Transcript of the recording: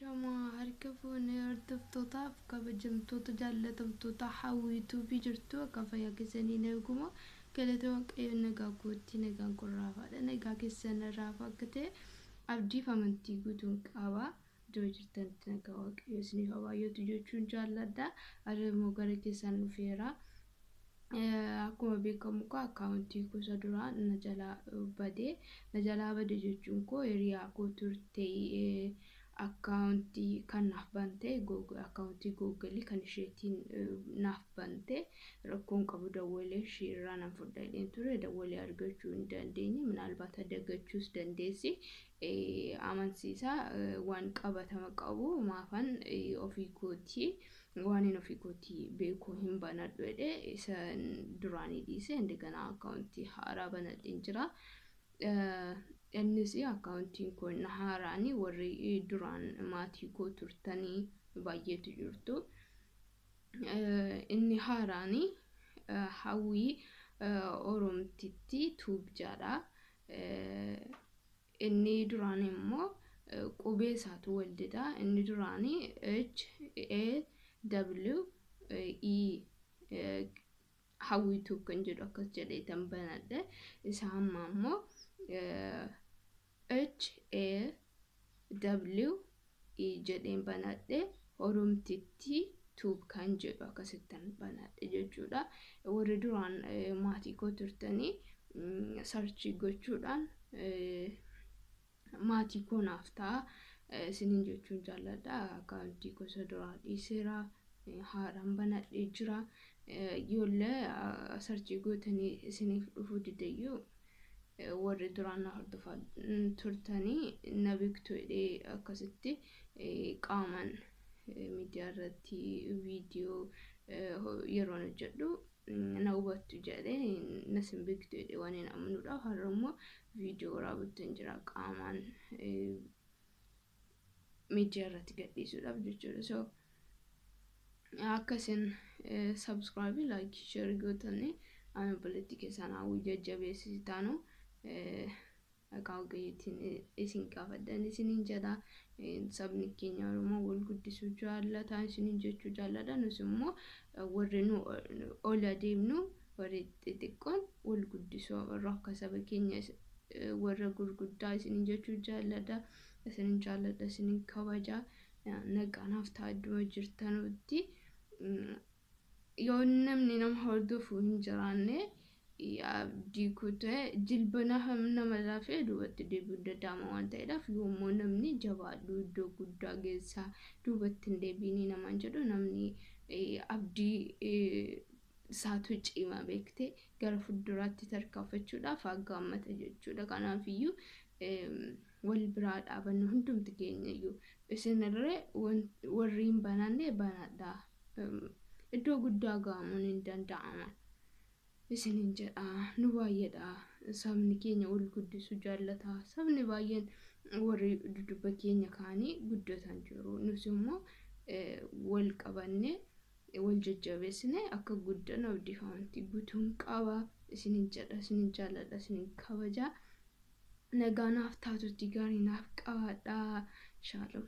Shama harka fuunee hordoftootaf kabajamtoota jaallatamtoota hawwituu fi jirtu akka fayyaa keessanii eeguma galata waaqayyoon nagaa gootti nagaan qorraafaadha nagaa keessan irraa akka ta'e abdii fi amantii guutuun qaba iddoo jirtanitti nagaa waaqayyoo isiniif hawaayyotu jechuun jaalladha adeemoo gara keessan dhufeera akkuma beekamu akkaawuntii kuusa duraa na jalaa bade jechuun koo hiriyaa koo turtee akkaawuntii kan naaf bante Google akkaawuntii Google kan isheetiin naaf bante rakkoon qabu dawwalee shirraa nan fudhadheen ture dawwalee argachuu hin dandeenye minaalbaata dagachuus dandeessi amansiisa waan qabatama qabu maafan ofii kootii waan hin ofii kootii beekuu hin banadhu isa duraanii dhiise indegana akkaawuntii haaraa banadheen jira Ennisi akkaawuntiin kun haaraani warri duraan maatii koo turtanii baay'eetu jirtu inni haaraani hawwii oromtitti tuubjaadha inni duraan immoo qubee isaatu waldidha inni duraani HAWE hawwituu kan jedhu akkas jedheetan banadhe isa amma immoo HAWE jedheen banadhe oromtitti tuub kan jedhu akkasittan banadhe jechuudha warri duraan maatii koo turtanii sarchii gochuudhaan maatii koo naaf ta'a isiniin jechuun jaalladha akkaawuntii gosa duraa dhiiseera haaraan banadhee jira yoollee sarchii gootanii isiniif dhufuu didayyuu warri duraan hordofaa turtanii na beektu akkasitti qaaman miidiyaa irratti viidiyoo yeroo hojjedhu na hubattu jedhee nasin beektu waan hin amanuudha har'a immoo viidiyoo raawwatteen jira qaaman miidiyaa irratti gadhiisuudhaaf jechuudha so akkasin subscribe like share gootanii ana politika keessan hawwii jajjabeessitaanu akaawgeetiin isin qabadan isinin jedha sabni keenya oromoo wal guddisuu jaallata isinin jechuu jaallata nus immoo warri nu ola deemnu warri xixiqqoon wal guddisuu akka saba keenya warra gurguddaa isinin jechuu jaallata isinin kabaja nagaanaaf taa'adduma jirtanutti yoo namni nama hordofuu hin jiraanne abdii kutee jilbana nama laafee duubatti deebi'uu dadhaama waan ta'eedhaaf yoommoo namni jabaadhu iddoo guddaa geessaa duubatti hin deebiinii namaan jedhu namni abdii isaatu cimaa beektee gara fuulduraatti tarkaanfachuudhaaf aggaammata jechuudha kanaafiyyuu wal biraa dhaabannu hundumti keenyayyuu isinirree warri hin bananne banadhaa iddoo guddaa ga'amuun hin danda'ama isinin jedha nu baay'eedha sabni keenya wal guddisuu jaallata sabni baay'een warri dudubba keenya kaanii guddatan jiru nus immoo wal qabanne wal jajjabeessine akka guddan abdii fi amantii guutuun qaba isinin jedha isinin jaalladha isinin kabaja nagaanaaf taatutti gaarii naaf qabaadha shalom